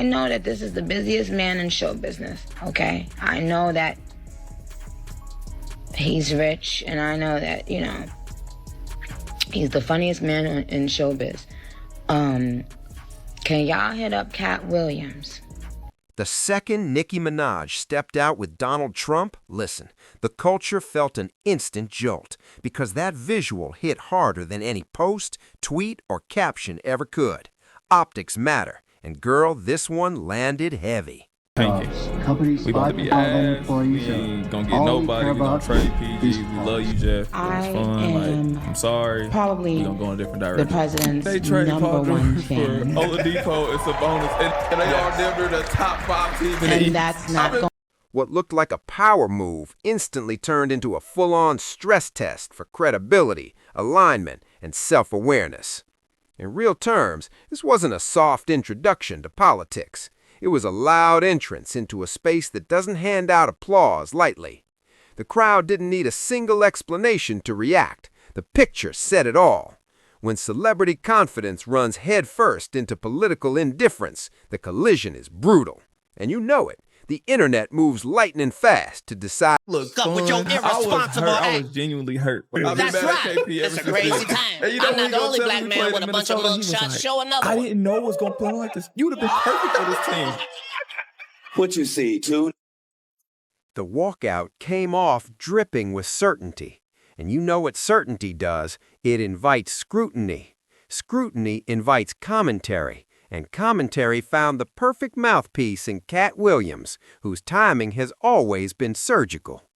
I know that this is the busiest man in show business, okay? I know that he's rich, and I know that, you know, he's the funniest man in showbiz. Can y'all hit up Katt Williams? The second Nicki Minaj stepped out with Donald Trump, listen, the culture felt an instant jolt because that visual hit harder than any post, tweet, or caption ever could. Optics matter, and girl, this one landed heavy. Thank you. Companies We about to be ass. We ain't gonna get nobody. We gonna trade PG. We love you, Jeff. It was fun. Like, I'm sorry. Probably we gonna go in a different direction. the president's they trade number Paul one George fan. for Oladipo. It's a bonus, and they are never the top 5 teams in the And East. that's not going. What looked like a power move instantly turned into a full-on stress test for credibility, alignment, and self-awareness. In real terms, this wasn't a soft introduction to politics. It was a loud entrance into a space that doesn't hand out applause lightly. The crowd didn't need a single explanation to react. The picture said it all. When celebrity confidence runs headfirst into political indifference, the collision is brutal. And you know it. The internet moves lightning fast to decide. Look up with your irresponsible I act. was genuinely hurt. That's right. It's a crazy time. And you know I'm when not the you only tell black me man played with in a bunch of Minnesota, he was mugshots. like, Show another I one. didn't know it was gonna play like this. You'd have been perfect for this team. What you see, Toon? The walkout came off dripping with certainty. And you know what certainty does. It invites scrutiny. Scrutiny invites commentary. And commentary found the perfect mouthpiece in Katt Williams, whose timing has always been surgical.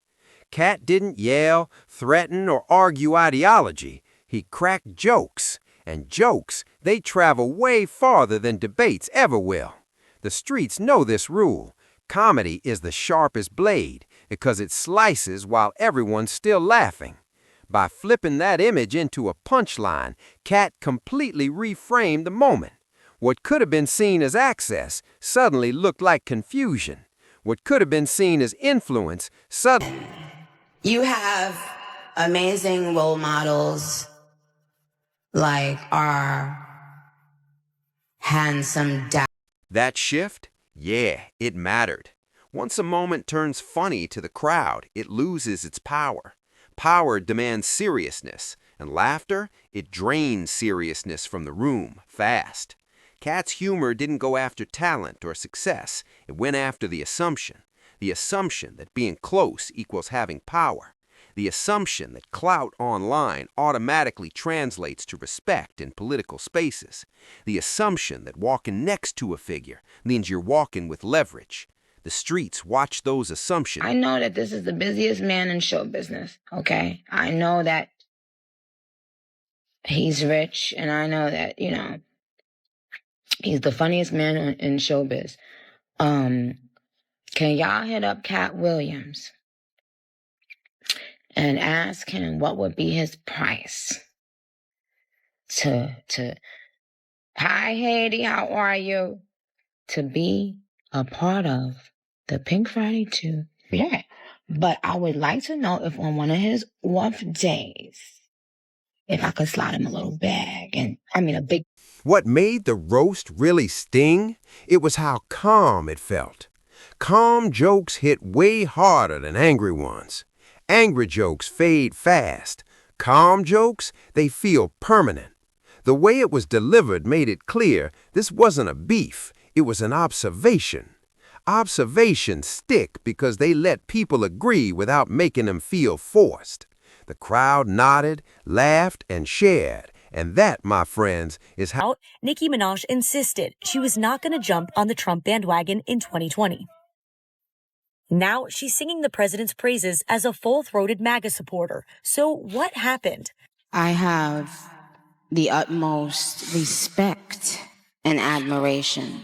Katt didn't yell, threaten, or argue ideology. He cracked jokes. And jokes, they travel way farther than debates ever will. The streets know this rule. Comedy is the sharpest blade because it slices while everyone's still laughing. By flipping that image into a punchline, Katt completely reframed the moment. What could have been seen as access suddenly looked like confusion. What could have been seen as influence suddenly... You have amazing role models like our handsome dad. That shift? Yeah, it mattered. Once a moment turns funny to the crowd, it loses its power. Power demands seriousness, and laughter, it drains seriousness from the room fast. Katt's humor didn't go after talent or success. It went after the assumption that being close equals having power. The assumption that clout online automatically translates to respect in political spaces. The assumption that walking next to a figure means you're walking with leverage. The streets watch those assumptions. I know that this is the busiest man in show business, okay? I know that he's rich, and I know that, you know, he's the funniest man in showbiz. Can y'all hit up Katt Williams and ask him what would be his price to hi Haiti, how are you? To be a part of the Pink Friday 2. Yeah. But I would like to know if on one of his off days, if I could slide him a little bag a big. What made the roast really sting? It was how calm it felt. Calm jokes hit way harder than angry ones. Angry jokes fade fast. Calm jokes, they feel permanent. The way it was delivered made it clear this wasn't a beef, it was an observation. Observations stick because they let people agree without making them feel forced. The crowd nodded, laughed, and shared. And that, my friends, is how Nicki Minaj insisted she was not going to jump on the Trump bandwagon in 2020. Now she's singing the president's praises as a full-throated MAGA supporter. So what happened? I have the utmost respect and admiration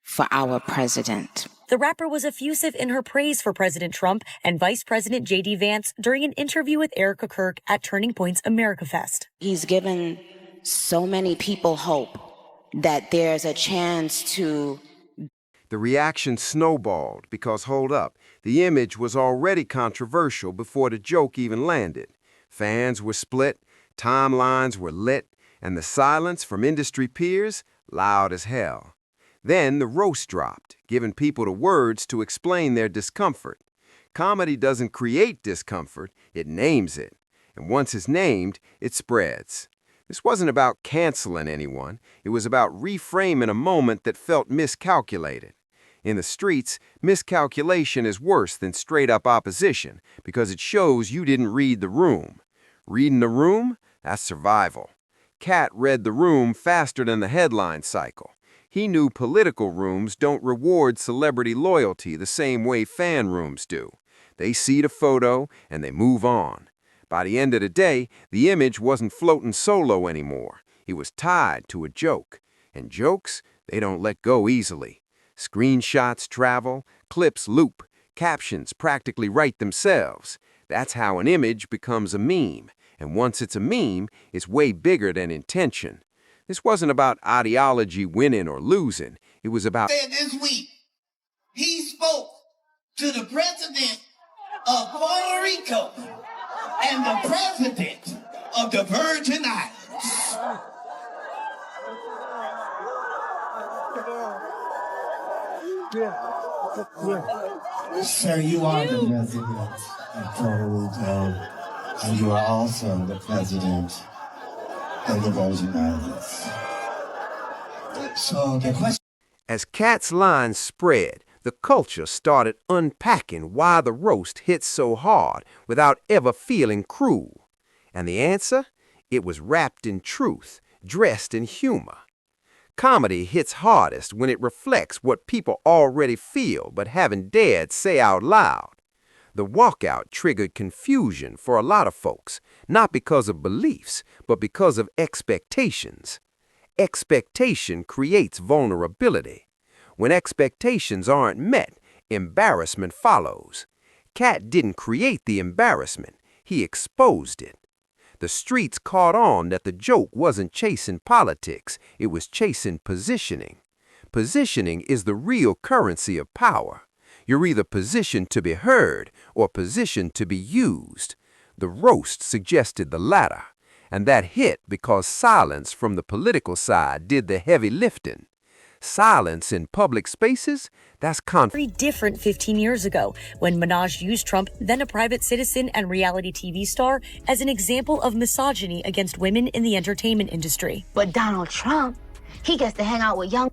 for our president. The rapper was effusive in her praise for President Trump and Vice President J.D. Vance during an interview with Erica Kirk at Turning Point's America Fest. He's given so many people hope that there's a chance to... The reaction snowballed because, hold up, the image was already controversial before the joke even landed. Fans were split, timelines were lit, and the silence from industry peers loud as hell. Then the roast dropped, giving people the words to explain their discomfort. Comedy doesn't create discomfort, it names it. And once it's named, it spreads. This wasn't about canceling anyone. It was about reframing a moment that felt miscalculated. In the streets, miscalculation is worse than straight-up opposition because it shows you didn't read the room. Reading the room? That's survival. Katt read the room faster than the headline cycle. He knew political rooms don't reward celebrity loyalty the same way fan rooms do. They see the photo and they move on. By the end of the day, the image wasn't floating solo anymore. It was tied to a joke. And jokes, they don't let go easily. Screenshots travel, clips loop, captions practically write themselves. That's how an image becomes a meme. And once it's a meme, it's way bigger than intention. This wasn't about ideology winning or losing. It was about... This week, he spoke to the president of Puerto Rico and the president of the Virgin Islands. Sir, you are the president of Puerto Rico, and you are also the president of the Virgin Islands. So the question... As Katt's lines spread, the culture started unpacking why the roast hit so hard without ever feeling cruel. And the answer? It was wrapped in truth, dressed in humor. Comedy hits hardest when it reflects what people already feel but haven't dared say out loud. The walkout triggered confusion for a lot of folks, not because of beliefs, but because of expectations. Expectation creates vulnerability. When expectations aren't met, embarrassment follows. Katt didn't create the embarrassment, he exposed it. The streets caught on that the joke wasn't chasing politics, it was chasing positioning. Positioning is the real currency of power. You're either positioned to be heard or positioned to be used. The roast suggested the latter, and that hit because silence from the political side did the heavy lifting. Silence in public spaces, that's Very different 15 years ago when Minaj used Trump, then a private citizen and reality TV star, as an example of misogyny against women in the entertainment industry. But Donald Trump, he gets to hang out with young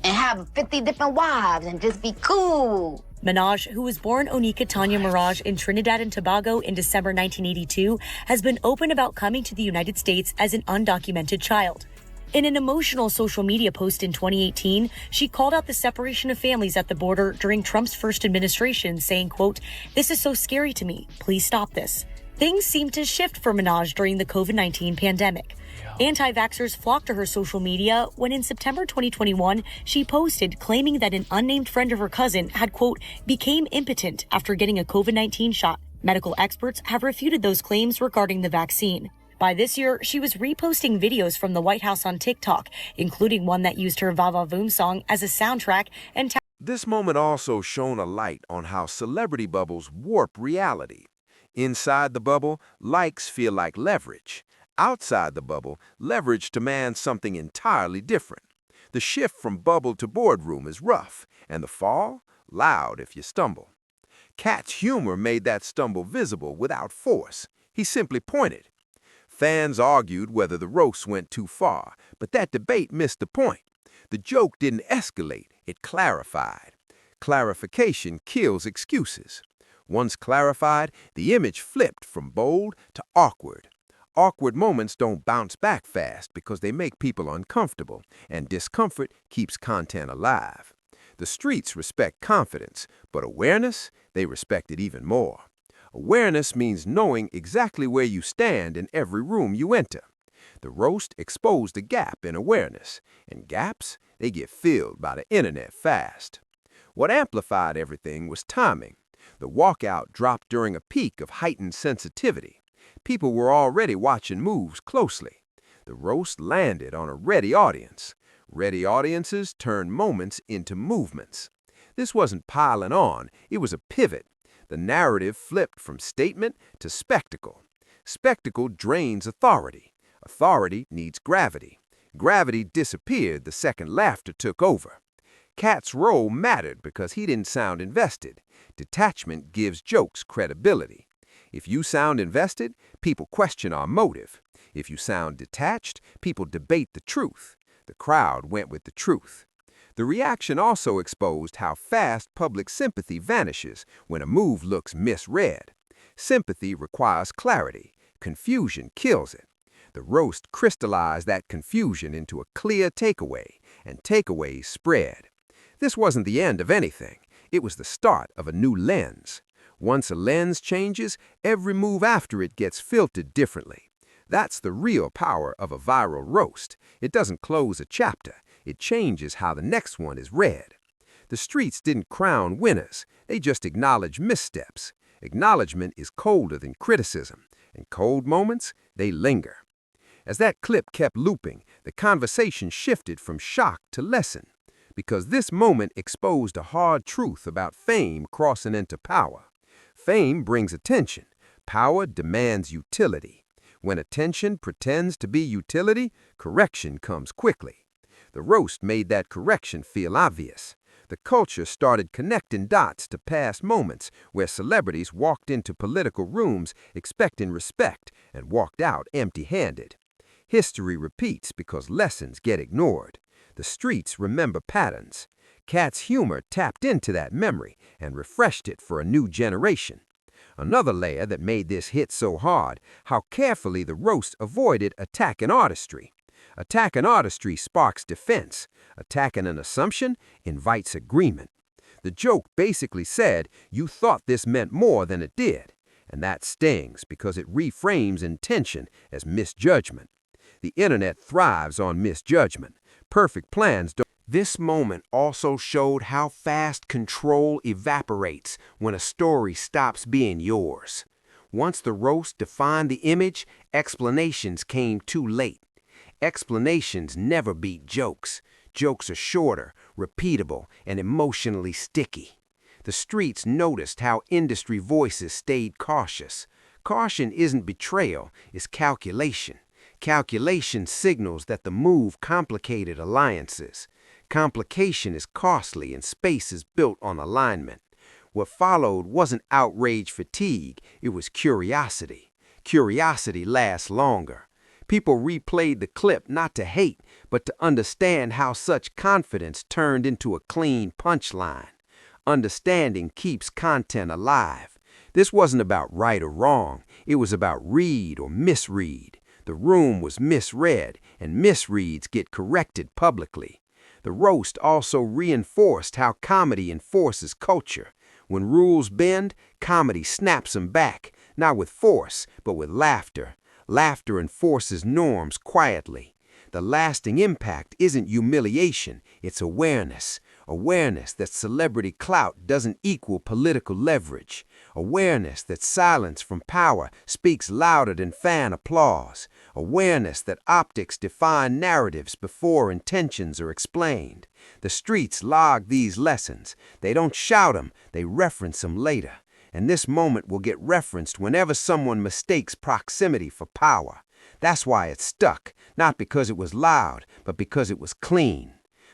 and have 50 different wives and just be cool. Minaj, who was born Onika Tanya Mirage in Trinidad and Tobago in December 1982, has been open about coming to the United States as an undocumented child. In an emotional social media post in 2018, she called out the separation of families at the border during Trump's first administration, saying, quote, "This is so scary to me. Please stop this." Things seemed to shift for Minaj during the COVID-19 pandemic. Anti-vaxxers flocked to her social media when in September 2021, she posted claiming that an unnamed friend of her cousin had, quote, became impotent after getting a COVID-19 shot. Medical experts have refuted those claims regarding the vaccine. By this year, she was reposting videos from the White House on TikTok, including one that used her Va Va Voom song as a soundtrack and This moment also shone a light on how celebrity bubbles warp reality. Inside the bubble, likes feel like leverage. Outside the bubble, leverage demands something entirely different. The shift from bubble to boardroom is rough, and the fall, loud if you stumble. Katt's humor made that stumble visible without force. He simply pointed. Fans argued whether the roast went too far, but that debate missed the point. The joke didn't escalate, it clarified. Clarification kills excuses. Once clarified, the image flipped from bold to awkward. Awkward moments don't bounce back fast because they make people uncomfortable, and discomfort keeps content alive. The streets respect confidence, but awareness, they respect it even more. Awareness means knowing exactly where you stand in every room you enter. The roast exposed a gap in awareness, and gaps, they get filled by the internet fast. What amplified everything was timing. The walkout dropped during a peak of heightened sensitivity. People were already watching moves closely. The roast landed on a ready audience. Ready audiences turn moments into movements. This wasn't piling on, it was a pivot. The narrative flipped from statement to spectacle. Spectacle drains authority. Authority needs gravity. Gravity disappeared the second laughter took over. Katt's role mattered because he didn't sound invested. Detachment gives jokes credibility. If you sound invested, people question our motive. If you sound detached, people debate the truth. The crowd went with the truth. The reaction also exposed how fast public sympathy vanishes when a move looks misread. Sympathy requires clarity. Confusion kills it. The roast crystallized that confusion into a clear takeaway, and takeaways spread. This wasn't the end of anything. It was the start of a new lens. Once a lens changes, every move after it gets filtered differently. That's the real power of a viral roast. It doesn't close a chapter. It changes how the next one is read. The streets didn't crown winners. They just acknowledged missteps. Acknowledgement is colder than criticism, and cold moments, they linger. As that clip kept looping, the conversation shifted from shock to lesson, because this moment exposed a hard truth about fame crossing into power. Fame brings attention. Power demands utility. When attention pretends to be utility, correction comes quickly. The roast made that correction feel obvious. The culture started connecting dots to past moments where celebrities walked into political rooms expecting respect and walked out empty-handed. History repeats because lessons get ignored. The streets remember patterns. Katt's humor tapped into that memory and refreshed it for a new generation. Another layer that made this hit so hard, how carefully the roast avoided attacking artistry. Attacking artistry sparks defense. Attacking an assumption invites agreement. The joke basically said, you thought this meant more than it did. And that stings because it reframes intention as misjudgment. The internet thrives on misjudgment. Perfect plans don't. This moment also showed how fast control evaporates when a story stops being yours. Once the roast defined the image, explanations came too late. Explanations never beat jokes. Jokes are shorter, repeatable, and emotionally sticky. The streets noticed how industry voices stayed cautious. Caution isn't betrayal, it's calculation. Calculation signals that the move complicated alliances. Complication is costly and space is built on alignment. What followed wasn't outrage fatigue, it was curiosity. Curiosity lasts longer. People replayed the clip not to hate, but to understand how such confidence turned into a clean punchline. Understanding keeps content alive. This wasn't about right or wrong, it was about read or misread. The room was misread, and misreads get corrected publicly. The roast also reinforced how comedy enforces culture. When rules bend, comedy snaps them back, not with force, but with laughter. Laughter enforces norms quietly. The lasting impact isn't humiliation, it's awareness. Awareness that celebrity clout doesn't equal political leverage. Awareness that silence from power speaks louder than fan applause. Awareness that optics define narratives before intentions are explained. The streets log these lessons. They don't shout them, they reference them later. And this moment will get referenced whenever someone mistakes proximity for power. That's why it stuck, not because it was loud, but because it was clean.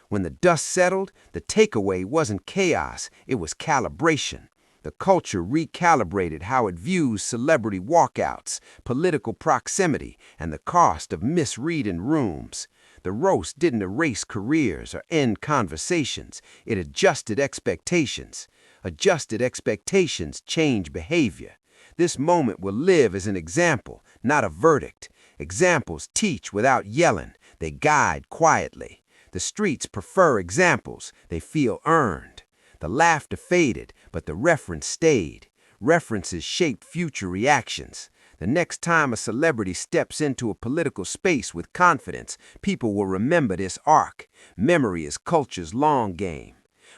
When the dust settled, the takeaway wasn't chaos, it was calibration. The culture recalibrated how it views celebrity walkouts, political proximity, and the cost of misreading rooms. The roast didn't erase careers or end conversations, it adjusted expectations. Adjusted expectations change behavior. This moment will live as an example, not a verdict. Examples teach without yelling, they guide quietly. The streets prefer examples, they feel earned. The laughter faded, but the reference stayed. References shape future reactions. The next time a celebrity steps into a political space with confidence, people will remember this arc. Memory is culture's long game.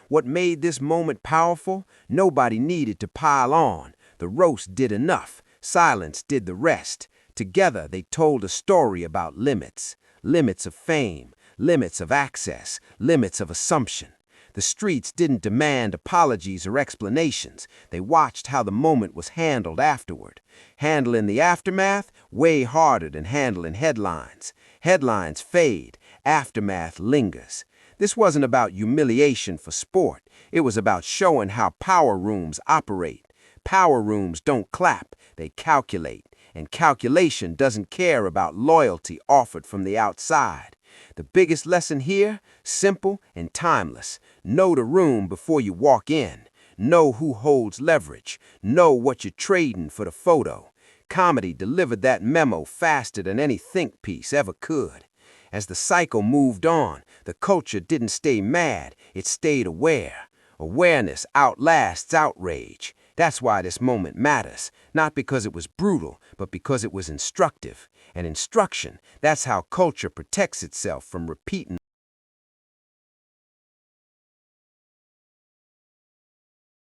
What made this moment powerful? Nobody needed to pile on. The roast did enough. Silence did the rest. Together they told a story about limits. Limits of fame. Limits of access, limits of assumption. The streets didn't demand apologies or explanations. They watched how the moment was handled afterward. Handling the aftermath, way harder than handling headlines. Headlines fade. aftermath lingers. This wasn't about humiliation for sport. It was about showing how power rooms operate. Power rooms don't clap, they calculate. And calculation doesn't care about loyalty offered from the outside. The biggest lesson here, simple and timeless. Know the room before you walk in. Know who holds leverage. Know what you're trading for the photo. Comedy delivered that memo faster than any think piece ever could. As the cycle moved on, the culture didn't stay mad, it stayed aware. Awareness outlasts outrage. That's why this moment matters, not because it was brutal, but because it was instructive. And instruction, that's how culture protects itself from repeating